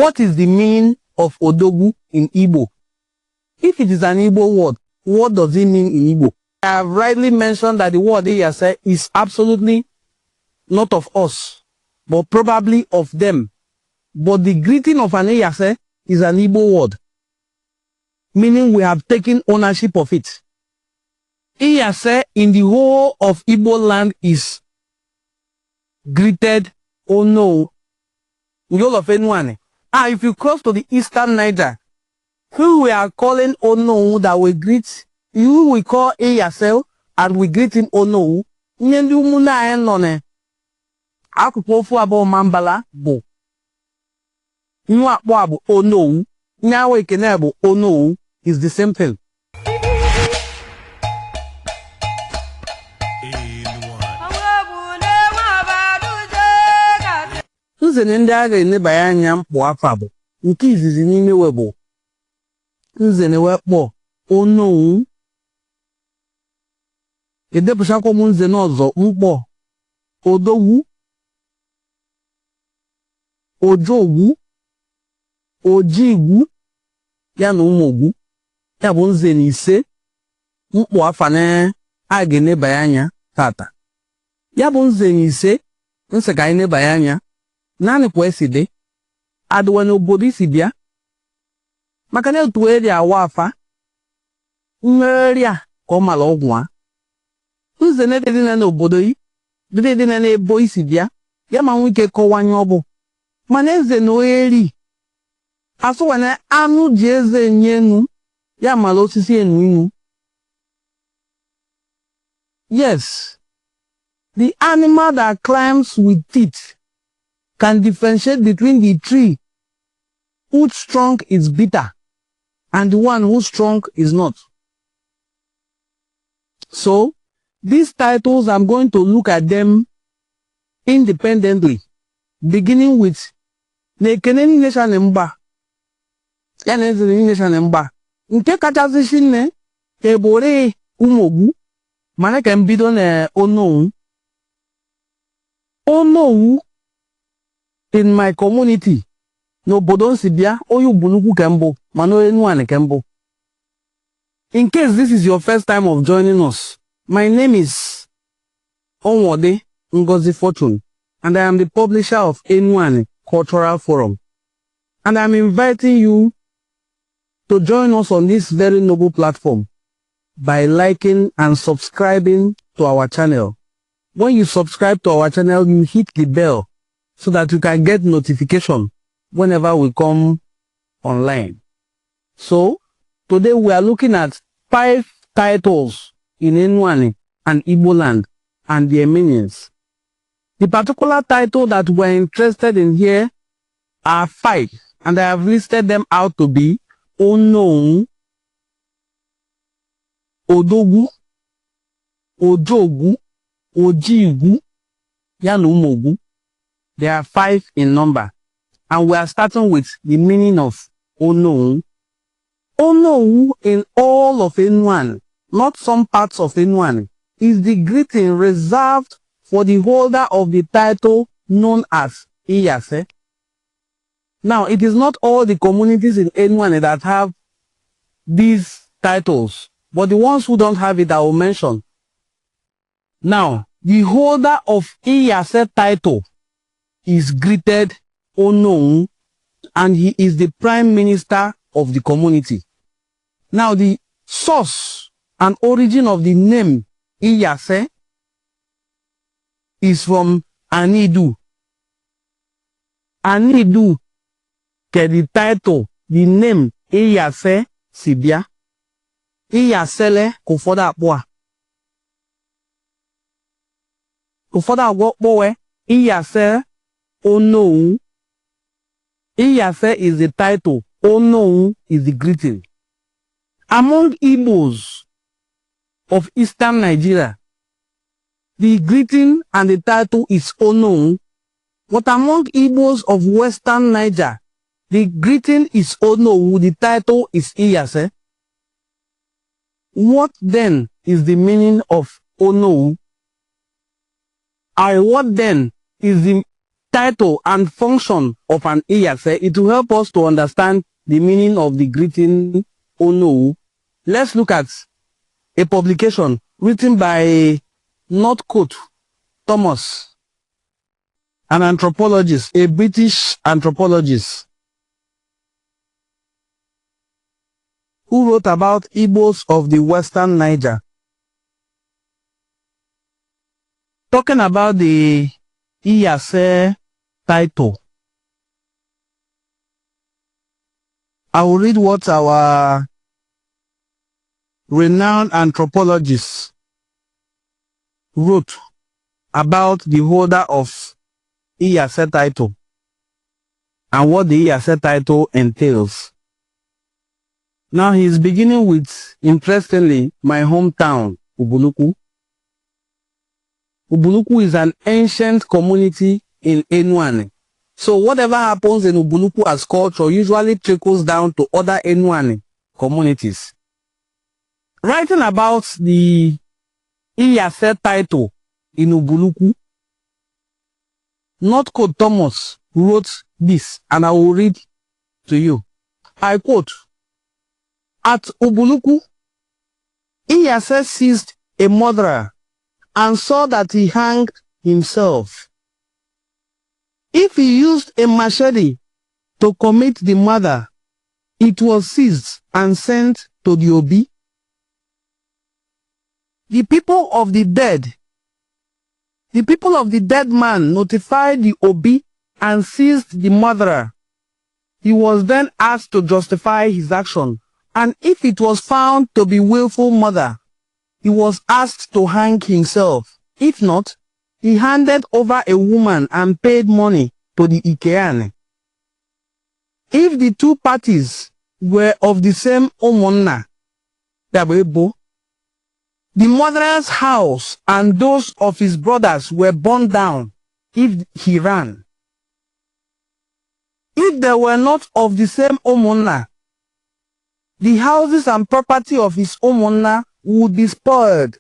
What is the meaning of Odogu in Igbo? If it is an Igbo word, what does it mean in Igbo? I have rightly mentioned that the word Iyase is absolutely not of us, but probably of them. But the greeting of an Iyase is an Igbo word, meaning we have taken ownership of it. Iyase in the whole of Igbo land is greeted, oh no, all of anyone. If you cross to the eastern Niger, who we are calling oh no that we greet, you we call Iyase and we greet him oh no. Nyendu muna enone. Akupofu abo mambala bo. Nwa bo oh no. Nyawe kenebo oh no is the same thing. Nzene ndị agha enebanye anya mkpụ afa bụ nke izizi n'ime webụ nzene wekpọ ono edepụchakwa m nzene ọzọ mkpọ Odogu, Ojogu, Ojigwu ya na Umogwu ya bụ nzene ise mkpụ afa na a ga-enebanye anya tata. Ya bụ nzene ise nse ka anyị nebanye anya nani kwa eside adwane obodo isi bịa maka na otu eri awa afa mmeri a ka ọ mara ọgwụ a nzene dị na obodo yi dị na ebo isi bịa ya ma nwike kọwanye ọ bụ mana eze na eri asụwane anụ ji eze enye enu ya mara osisi enu inu. Yes, the animal that climbs with teeth can differentiate between the tree whose trunk is bitter and the one whose trunk is not. So, these titles, I'm going to look at them independently, beginning with Nekeneni Nation Mba. Yanezeni Nation Mba. Nke kachasị shinne ebore Umogwu mana ka mbido na Onowu. Onowu in my community, no bodon sibia, or you bunuku kembo, mano anyone kembo. In case this is your first time of joining us, my name is Onwode Ngozi Fortune, and I am the publisher of Enuane Cultural Forum. And I'm inviting you to join us on this very noble platform by liking and subscribing to our channel. When you subscribe to our channel, you hit the bell so that you can get notification whenever we come online. So, today we are looking at 5 titles in Enuane and Igbo land and their meanings. The particular title that we're interested in here are 5, and I have listed them out to be Ono, Odogu, Ojogu, Ojigwu, ya na Umogwu. There are 5 in number, and we are starting with the meaning of Ono. Ono in all of Enuane, not some parts of Enuane, is the greeting reserved for the holder of the title known as Iyase. Now, it is not all the communities in Enuane that have these titles, but the ones who don't have it I will mention. Now, the holder of Iyase title is greeted Ono, and he is the prime minister of the community. Now, the source and origin of the name Iyase is from Anidu. Anidu, the title, the name Iyase Sibia. Iyasele kufoda apwa. Kufoda agwokbowe Iyase Ono. Iyase is the title. Ono is the greeting. Among Igbos of Eastern Nigeria, the greeting and the title is Ono. But among Igbos of Western Niger, the greeting is Ono, the title is Iyase. What then is the meaning of Ono? What then is the title and function of an Iyase, it will help us to understand the meaning of the greeting Onowu. Let's look at a publication written by Northcote Thomas, an anthropologist, a British anthropologist, who wrote about Igbos of the Western Niger, talking about the Iyase title. I will read what our renowned anthropologist wrote about the holder of Iyase title and what the Iyase title entails. Now he is beginning with, interestingly, my hometown, Ubuluku. Ubuluku is an ancient community in Enuane. So whatever happens in Ubuluku as culture usually trickles down to other Enuane communities. Writing about the Iyase title in Ubuluku, Northcote Thomas wrote this, and I will read to you. I quote, "At Ubuluku, Iyase seized a murderer and saw that he hanged himself. If he used a machete to commit the murder, it was seized and sent to the Obi. The people of the dead man notified the Obi and seized the murderer. He was then asked to justify his action, and if it was found to be willful murder, he was asked to hang himself. If not, he handed over a woman and paid money to the Ikeane. If the two parties were of the same Omonna, the murderer's house and those of his brothers were burned down if he ran. If they were not of the same Omonna, the houses and property of his Omonna would be spoiled.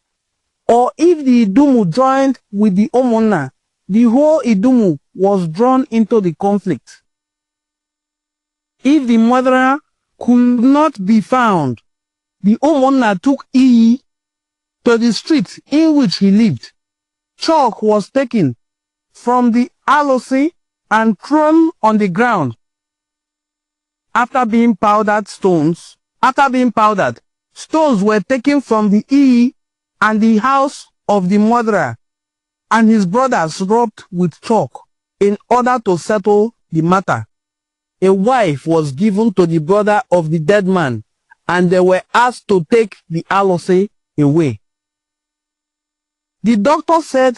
Or if the Idumu joined with the Omonna, the whole Idumu was drawn into the conflict. If the murderer could not be found, the Omonna took Iyi to the street in which he lived. Chalk was taken from the alosi and thrown on the ground. After being powdered, stones were taken from the Iyi and the house of the murderer, and his brothers rubbed with chalk in order to settle the matter. A wife was given to the brother of the dead man, and they were asked to take the alosi away. The doctor said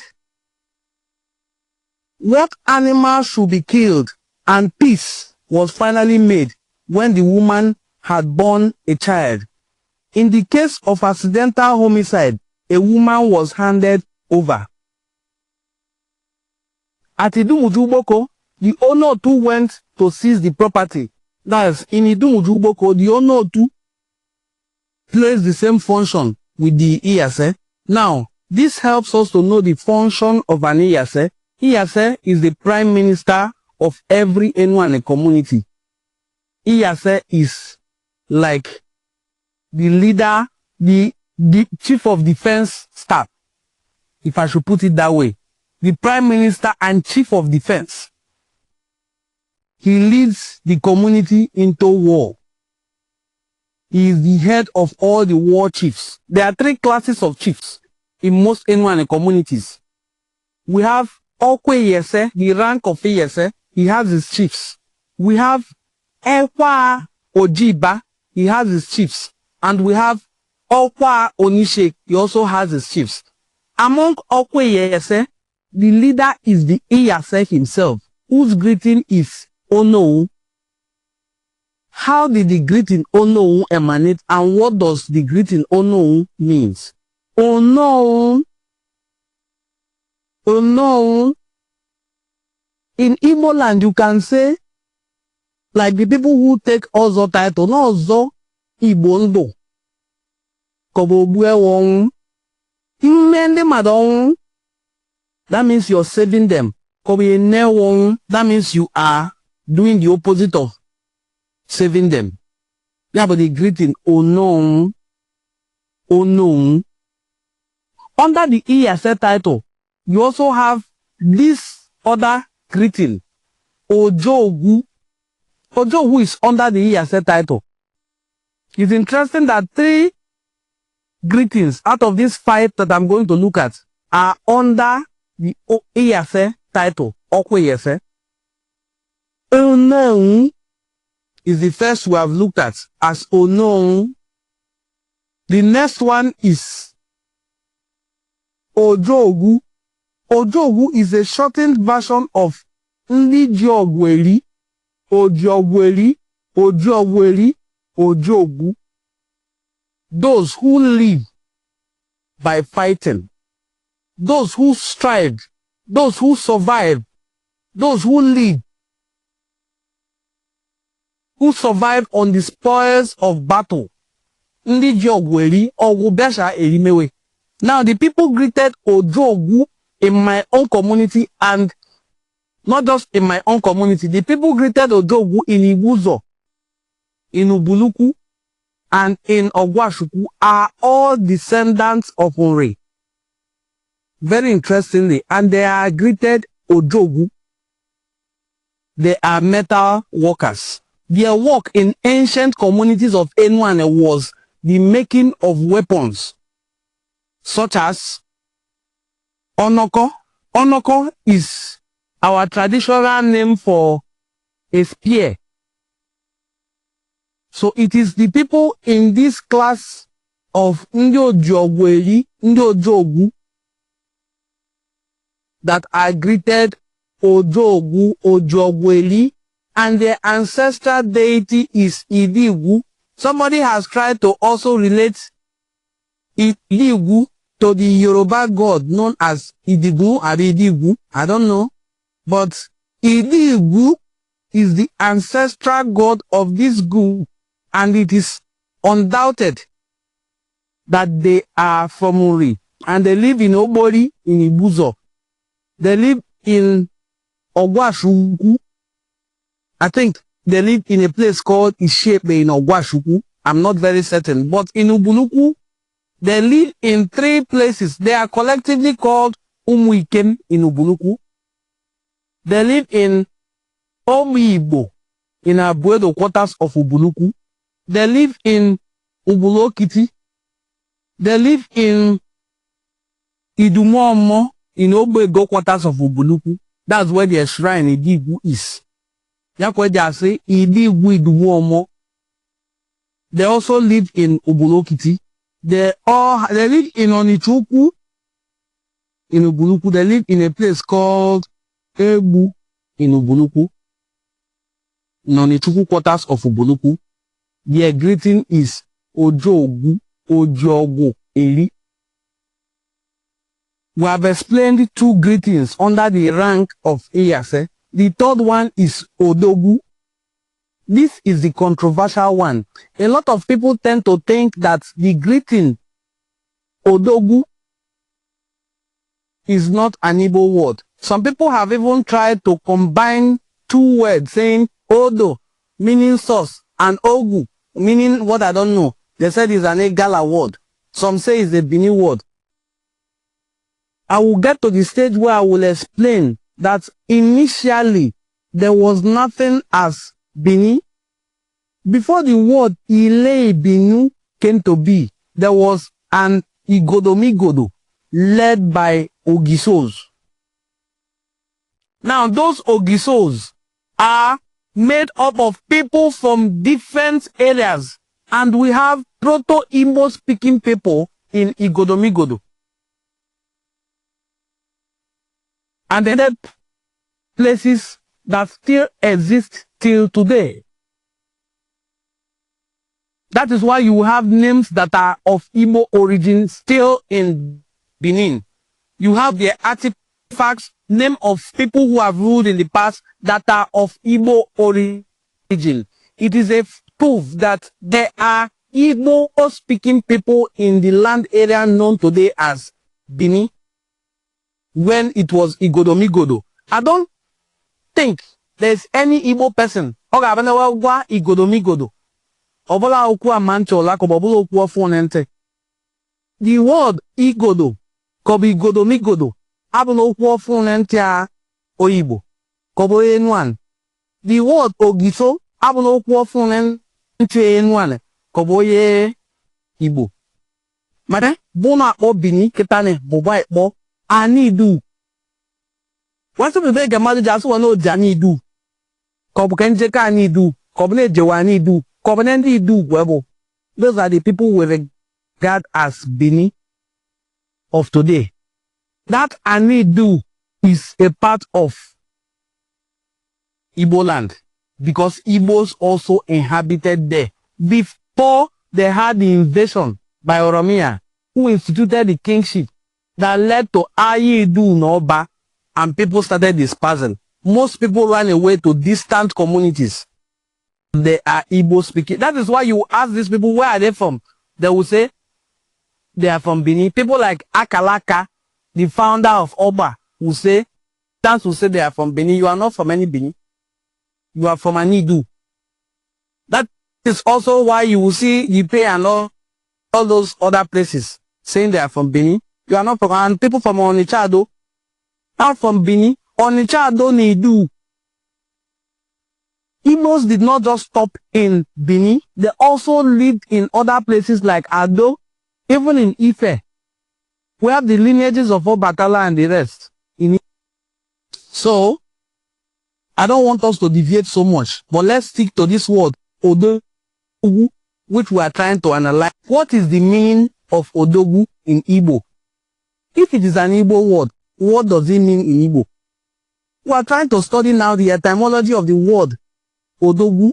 what animal should be killed, and peace was finally made when the woman had borne a child. In the case of accidental homicide, a woman was handed over. At Idumujuboko, the owner too went to seize the property. Thus, in Idumujuboko, the owner too plays the same function with the Iyase. Now, this helps us to know the function of an Iyase. Iyase is the prime minister of every Enuane community. Iyase is like the leader, the chief of defense staff, if I should put it that way. The prime minister and chief of defense. He leads the community into war. He is the head of all the war chiefs. There are three classes of chiefs in most Enuane communities. We have Okwe Iyese, the rank of Iyese, he has his chiefs. We have Ekwa Ojiba, he has his chiefs. And we have Okwa Onishe, he also has his chiefs. Among Okwe Iyese, the leader is the Iyase himself, whose greeting is Onowu. How did the greeting Onowu emanate, and what does the greeting Onowu means? Onowu. Onowu. In Igbo land, you can say, like the people who take Ozo title, no Ozo Igbo ndo. Kobobue wong. Imende madong. That means you're saving them. That means you are doing the opposite of saving them. Yeah, but the greeting Ono. Under the ESL title, you also have this other greeting, Odogu. Odogu is under the ESL title. It's interesting that 3 greetings out of these 5 that I'm going to look at are under the ESL title. Okwe Ono is the first we have looked at as Ono. The next one is Odogu. Odogu is a shortened version of Ndi Ojogweri, Ojogu. Those who live by fighting, those who strive, those who survive, those who live, who survive on the spoils of battle. Now the people greeted Odogu in my own community, and not just in my own community. The people greeted Odogu in Ibuzo, in Ubuluku, and in Ogwashuku are all descendants of Onre. Very interestingly, and they are greeted Odogu. They are metal workers. Their work in ancient communities of Enuane was the making of weapons, such as Onoko. Onoko is our traditional name for a spear. So it is the people in this class of Ndi Ojogu that are greeted Odogu, Ojogweli, and their ancestral deity is Idigu. Somebody has tried to also relate Idigu to the Yoruba god known as Idigu or Idigu. I don't know. But Idigu is the ancestral god of this group, and it is undoubted that they are from Uri, and they live in Obori in Ibuzo. They live in Ogwashuku. I think they live in a place called Ishepe in Ogwashuku. I'm not very certain. But in Ubuluku, they live in 3 places. They are collectively called Umuikem in Ubuluku. They live in Igbo in Abuedo quarters of Ubuluku. They live in Ubulokiti. They live in Idumomo in Obego quarters of Ubuluku. That's where their shrine Idigu is. Say Idigu Idumomo. They also live in Ubulokiti. They live in Onichuku in Ubuluku. They live in a place called Ebu in Ubuluku. In Onichuku quarters of Ubuluku. Their greeting is Ojogu, Ojogu, Eli. We have explained 2 greetings under the rank of Iyase. The 3rd one is Odogu. This is the controversial one. A lot of people tend to think that the greeting Odogu is not an Igbo word. Some people have even tried to combine 2 words, saying Odo, meaning source, and Ogu, meaning what I don't know. They said it's an Igala word. Some say it's a Benin word. I will get to the stage where I will explain that initially there was nothing as Benin. Before the word Ile Binu came to be, there was an Igodomigodo led by Ogisos. Now those Ogisos are made up of people from different areas, and we have Proto-Igbo speaking people in Igodomigodo. And then there are places that still exist till today. That is why you have names that are of Igbo origin still in Benin. You have the artifacts, name of people who have ruled in the past that are of Igbo origin. It is a proof that there are Igbo-speaking people in the land area known today as Benin, when it was Igodomigodo. I don't think there's any Igbo person. Oga abenewa gwa igodo migodo. Obola okwu amancho la kobobulo okwu ofonente. The word igodo, kobo igodo migodo, abulo okwu ofonente a Oyibo. Kobo enuan. The word ogiso, abulo okwu ofonente enuan. Kobo ye Igbo. Mate, bona akpo Bini ketane, boba akpo Anidu. Once you make a mother just want to know Anidu. Kobo kenjeka Anidu. Kobo ne jewa Anidu. Kobo ne do webo. Those are the people we regard as Bini of today. That Anidu is a part of Igbo land because Igbos also inhabited there before they had the invasion by Oromia, who instituted the kingship that led to Anidu Noba, and people started dispersing. Most people ran away to distant communities. They are Igbo speaking. That is why you ask these people, where are they from? They will say they are from Benin. People like Akalaka, the founder of Oba, will say they are from Benin. You are not from any Benin. You are from Anidu. That is also why you will see Yipe and all those other places saying they are from Benin. You are not from, and people from Onichado, not from Benin. Onichado Nidu. Igbos did not just stop in Benin. They also lived in other places like Ado, even in Ife. We have the lineages of Obatala and the rest. So, I don't want us to deviate so much, but let's stick to this word, Odogu, which we are trying to analyze. What is the meaning of Odogu in Igbo? If it is an Igbo word, what does it mean in Igbo? We are trying to study now the etymology of the word Odogu.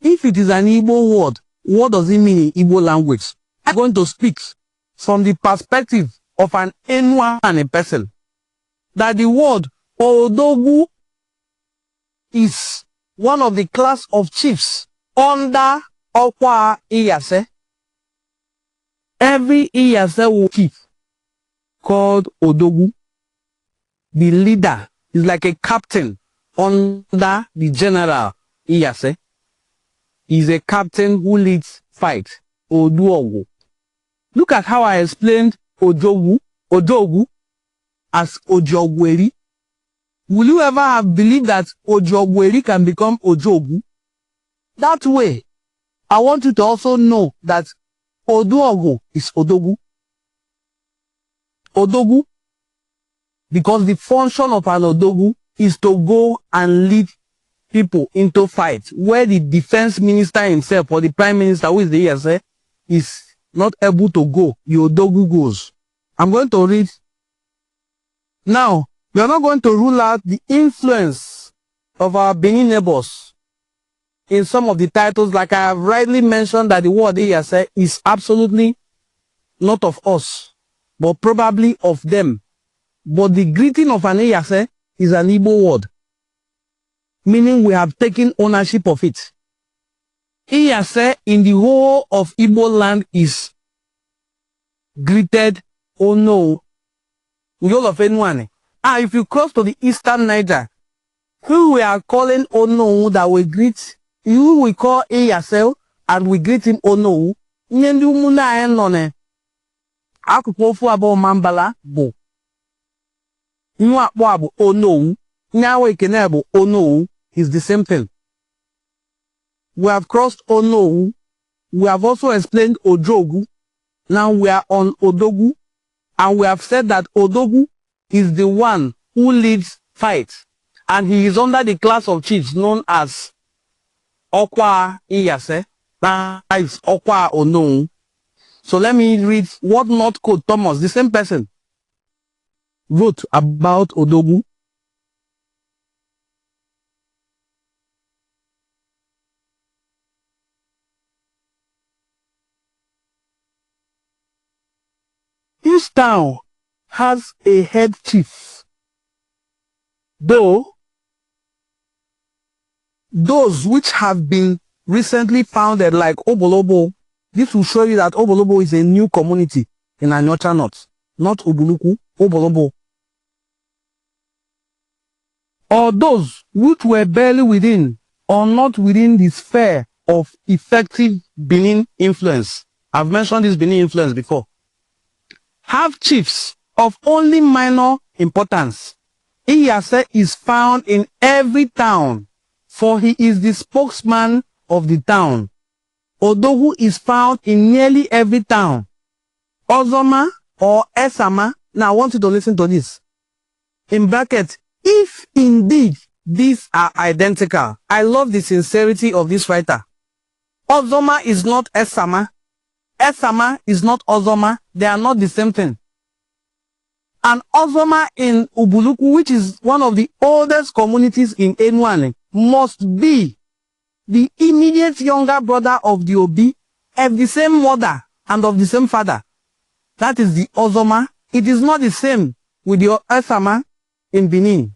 If it is an Igbo word, what does it mean in Igbo language? I'm going to speak from the perspective of an Enwa and a person. That the word Odogu is one of the class of chiefs under Okwa Iyase. Every Iyase will chief called Odogu. The leader is like a captain under the general Iyase. He's a captain who leads fight. Odogu. Look at how I explained Odogu as Ojogweri. Will you ever have believed that Ojogweri can become Ojogu? That way, I want you to also know that Odogu is Odogu. Odogu, because the function of an Odogu is to go and lead people into fight, where the defense minister himself or the prime minister, who is the ESA, is not able to go. The Odogu goes. I'm going to read. Now, we are not going to rule out the influence of our Benin neighbors in some of the titles, like I have rightly mentioned that the word ESA is absolutely not of us, but probably of them. But the greeting of an ESA is an Igbo word, meaning we have taken ownership of it. Iyase in the whole of Igbo land is greeted, oh no, all of anyone. And if you cross to the eastern Niger, who we are calling oh no that we greet, you we call Iyase and we greet him oh no. Nyendu muna enone. Akupofu abo mambala bo. Nwa abo oh no. Nyawe kenebo oh no is the same thing. We have crossed Onowu. We have also explained Ojogu. Now we are on Odogu. And we have said that Odogu is the one who leads fight. And he is under the class of chiefs known as Okwa Iyase. That is Okwa Onowu. So let me read what North Code Thomas, the same person, wrote about Odogu. Each town has a head chief, though those which have been recently founded like Obolobo, this will show you that Obolobo is a new community in Anyocha North, not Obuluku, Obolobo. or those which were barely within or not within the sphere of effective Benin influence. I've mentioned this Benin influence before. Have chiefs of only minor importance. Iyase is found in every town, for he is the spokesman of the town. Odogu is found in nearly every town. Ozoma or Esama, now I want you to listen to this. In brackets, if indeed these are identical. I love the sincerity of this writer. Ozoma is not Esama. Esama is not Ozoma. They are not the same thing. And Ozoma in Ubuluku, which is one of the oldest communities in Enuane, must be the immediate younger brother of the Obi, of the same mother and of the same father. That is the Ozoma. It is not the same with the Esama in Benin.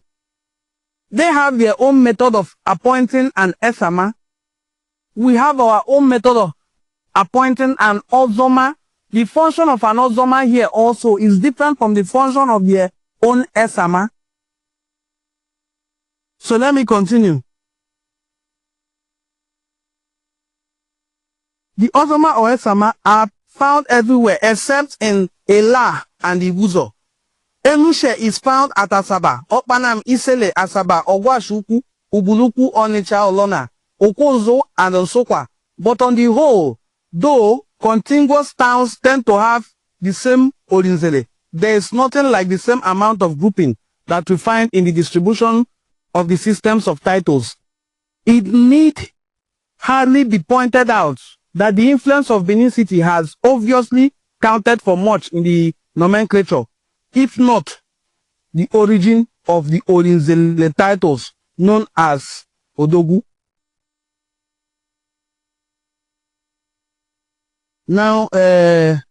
They have their own method of appointing an Esama. We have our own method of appointing an Ozoma. The function of an Ozoma here also is different from the function of their own Esama. So let me continue. The Ozoma or Esama are found everywhere except in Ela and Ibuzo. Enushe is found at Asaba, Okpanam, Isele, Asaba, Ogwashuku, Ubuluku, Onitsha, Olona, Okozo, and Osokwa. But on the whole, though contiguous towns tend to have the same Orinzele, there is nothing like the same amount of grouping that we find in the distribution of the systems of titles. It need hardly be pointed out that the influence of Benin City has obviously counted for much in the nomenclature, if not the origin of the Orinzele titles known as Odogu. Now, in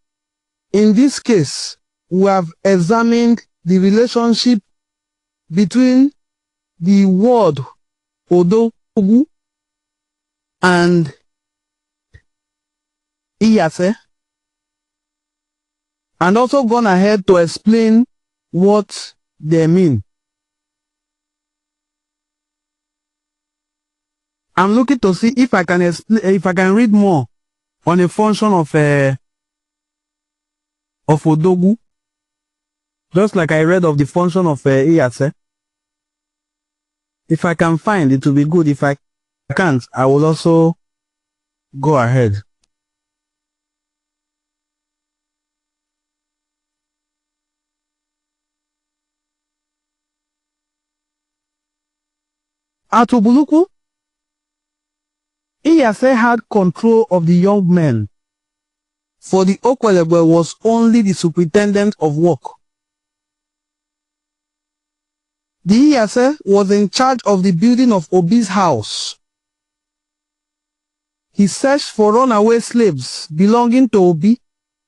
this case, we have examined the relationship between the word Odogu and Iyase, and also gone ahead to explain what they mean. I'm looking to see if I can explain, if I can read more on a function of Odogu, just like I read of the function of Iyase. If I can find, it will be good. If I can't, I will also go ahead. At Ubuluku, Iyase had control of the young men, for the Okwelebe was only the superintendent of work. The Iyase was in charge of the building of Obi's house. He searched for runaway slaves belonging to Obi.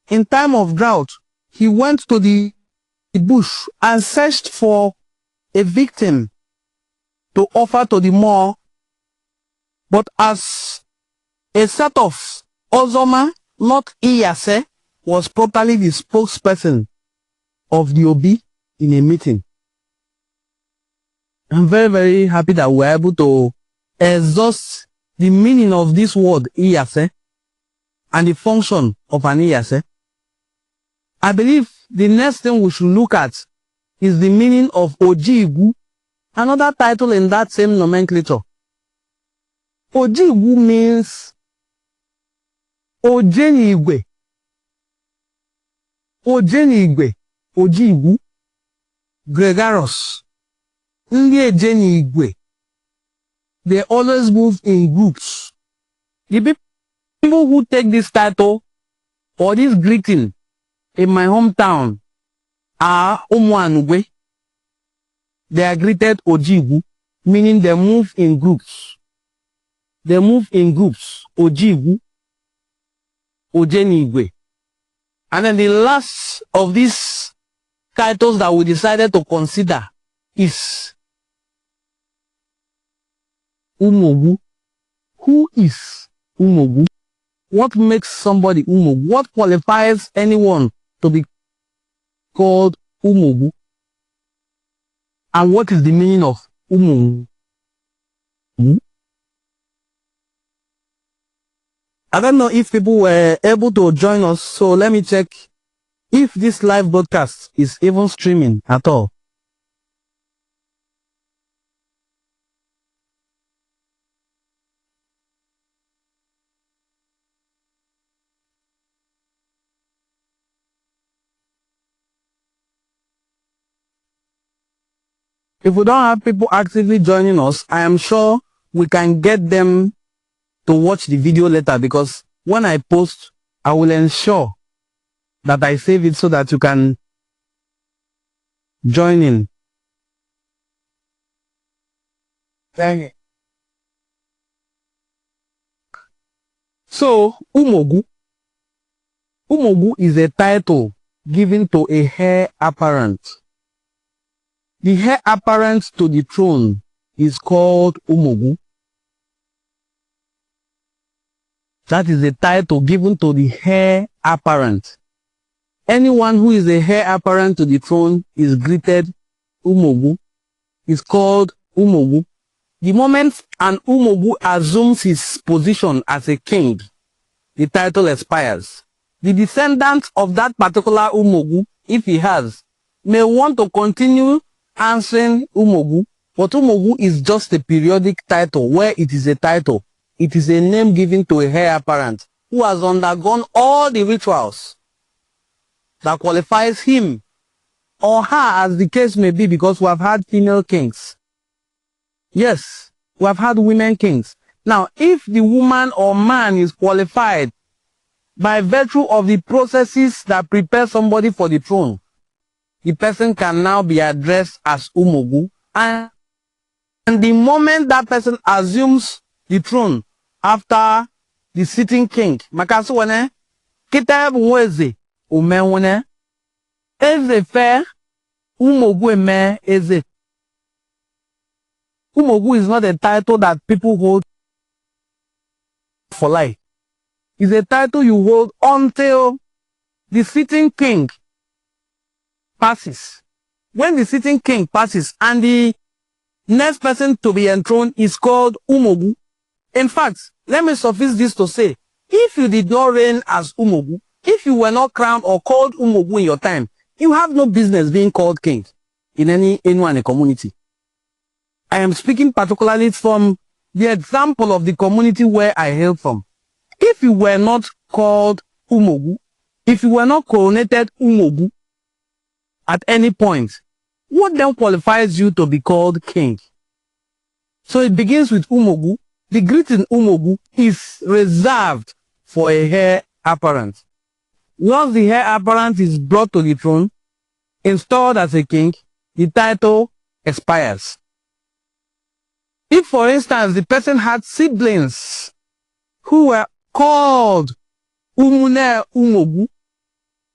In time of drought, he went to the bush and searched for a victim to offer to the Moor, but as a set of Ozoma, not Iyase, was properly the spokesperson of the Obi in a meeting. I'm very, very happy that we're able to exhaust the meaning of this word Iyase and the function of an Iyase. I believe the next thing we should look at is the meaning of Ojigu, another title in that same nomenclature. Ojigu means Ojenigwe. Ojenigwe, Ojigu, gregarious. Ndị Ejenigwe. They always move in groups. The people who take this title or this greeting in my hometown are Umuanugwe. They are greeted Ojigu, meaning they move in groups. They move in groups. Ojigu, Ojenigwe. And then the last of these titles that we decided to consider is Umogu. Who is Umogu? What makes somebody Umogu? What qualifies anyone to be called Umogu? And what is the meaning of Umu. I don't know if people were able to join us, so let me check if this live broadcast is even streaming at all. If we don't have people actively joining us, I am sure we can get them to watch the video later, because when I post, I will ensure that I save it so that you can join in. Thank you. So, Umogu. Umogu is a title given to a heir apparent. The heir apparent to the throne is called Umogu. That is a title given to the heir apparent. Anyone who is a heir apparent to the throne is greeted Umogu, is called Umogu. The moment an Umogu assumes his position as a king, the title expires. The descendants of that particular Umogu, if he has, may want to continue answering Umogu, but Umogu is just a periodic title where it is a title. It is a name given to a heir apparent who has undergone all the rituals that qualifies him or her, as the case may be, because we have had female kings. Yes, we have had women kings. Now, if the woman or man is qualified by virtue of the processes that prepare somebody for the throne, the person can now be addressed as Umogu. And the moment that person assumes the throne after the sitting king, makasuwane kitab weze umenwone eze fe Umogu eme eze. Umogu is not a title that people hold for life. It's a title you hold until the sitting king passes. When the sitting king passes and the next person to be enthroned is called Umogu. In fact, let me suffice this to say, if you did not reign as Umogu, if you were not crowned or called Umogu in your time, you have no business being called king in anyone in a community. I am speaking particularly from the example of the community where I hail from. If you were not called Umogu, if you were not coronated Umogu at any point, what then qualifies you to be called king? So it begins with Umogu. The greeting Umogu is reserved for a heir apparent. Once the heir apparent is brought to the throne, installed as a king, the title expires. If, for instance, the person had siblings who were called Umune Umogu,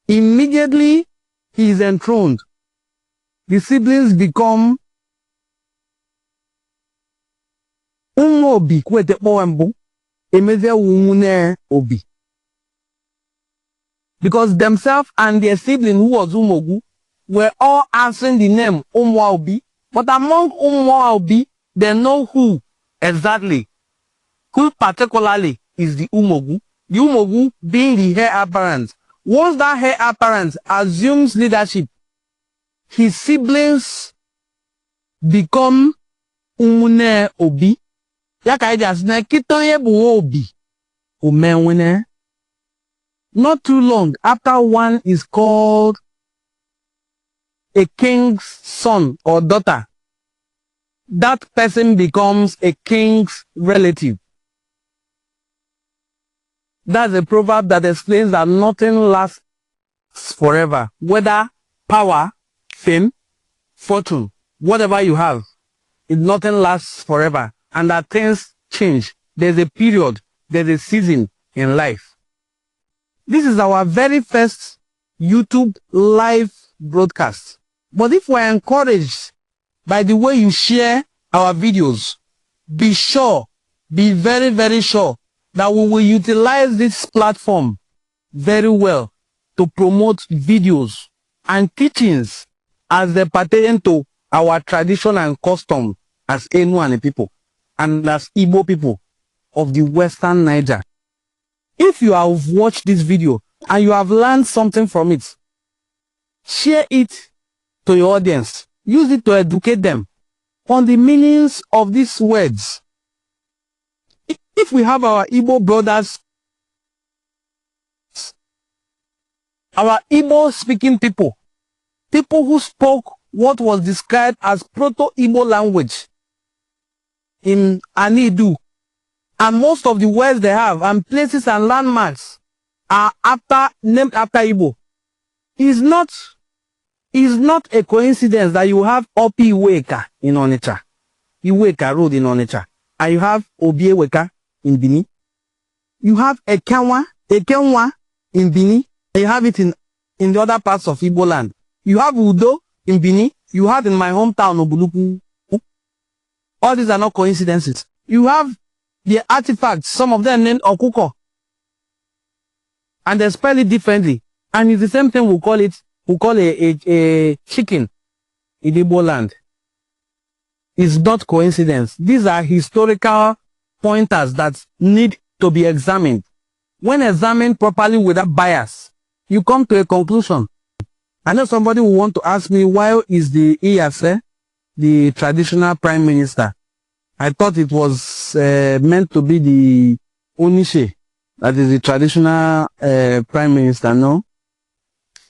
immediately he is enthroned. The siblings become Umobi kwete poembu, emeze Umune Obi. Because themselves and their sibling who was Umogu were all answering the name Umwa Obi, but among Umwa Obi, they know who exactly, who particularly is the Umogu. The Umogu being the heir apparent. Once that heir apparent assumes leadership, his siblings become Umune Obi. Not too long after one is called a king's son or daughter, that person becomes a king's relative. That's a proverb that explains that nothing lasts forever. Whether power, fame, fortune, whatever you have, nothing lasts forever. And that things change. There's a period, there's a season in life. This is our very first YouTube live broadcast. But if we're encouraged by the way you share our videos, be sure, be very, very sure that we will utilize this platform very well to promote videos and teachings as they pertain to our tradition and custom as Enuane people and as Igbo people of the Western Niger. If you have watched this video and you have learned something from it, share it to your audience. Use it to educate them on the meanings of these words. If we have our Igbo brothers, our Igbo speaking people who spoke what was described as Proto-Igbo language in Anidu, and most of the words they have and places and landmarks are named after Igbo. It's not a coincidence that you have Opi Iweka in Onitsha, Iweka Road in Onitsha, and you have Obieweka in Benin. You have Ekenwa in Benin, and you have it in the other parts of Igbo land. You have Udo in Benin. You have in my hometown Obuluku. All these are not coincidences. You have the artifacts, some of them named Okuko, and they spell it differently. And it's the same thing we call a chicken in Igbo land. It's not coincidence. These are historical pointers that need to be examined. When examined properly without bias, you come to a conclusion. I know somebody will want to ask me, why is the Iyase the traditional prime minister? I thought it was meant to be the Onishe, that is the traditional prime minister. No,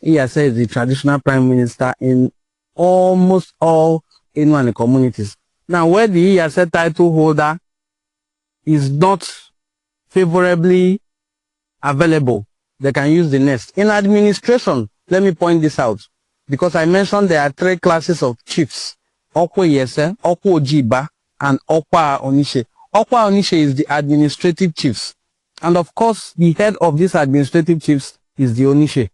Iyase is the traditional prime minister in almost all Enuane communities. Now, where the Iyase title holder is not favorably available, they can use the next. In administration, let me point this out, because I mentioned there are 3 classes of chiefs: Okwa Iyese, Okwa Ojiba, and Okwa Onishe. Okwa Onishe is the administrative chiefs. And of course, the head of these administrative chiefs is the Onishe.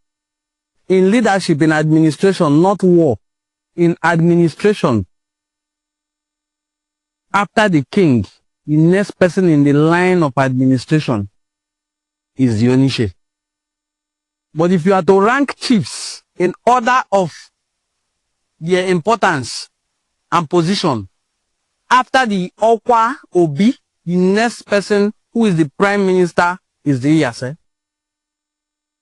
In leadership, in administration, not war, in administration, after the king, the next person in the line of administration is the Onishe. But if you are to rank chiefs in order of their importance and position, after the Okwa Obi, the next person who is the prime minister is the Iyase.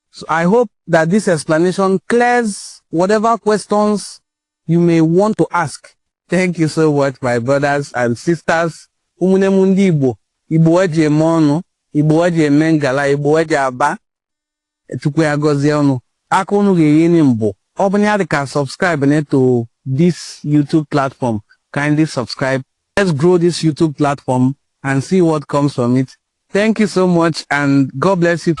So I hope that this explanation clears whatever questions you may want to ask. Thank you so much, my brothers and sisters. Umunemundi Igbo, Igbo eje mono, Igbo eje mengala, Igbo eje aba. Tukwe agozie onu. Akonu ge mbo. Obanyadi can subscribe to this YouTube platform. Kindly subscribe. Let's grow this YouTube platform and see what comes from it. Thank you so much, and God bless you.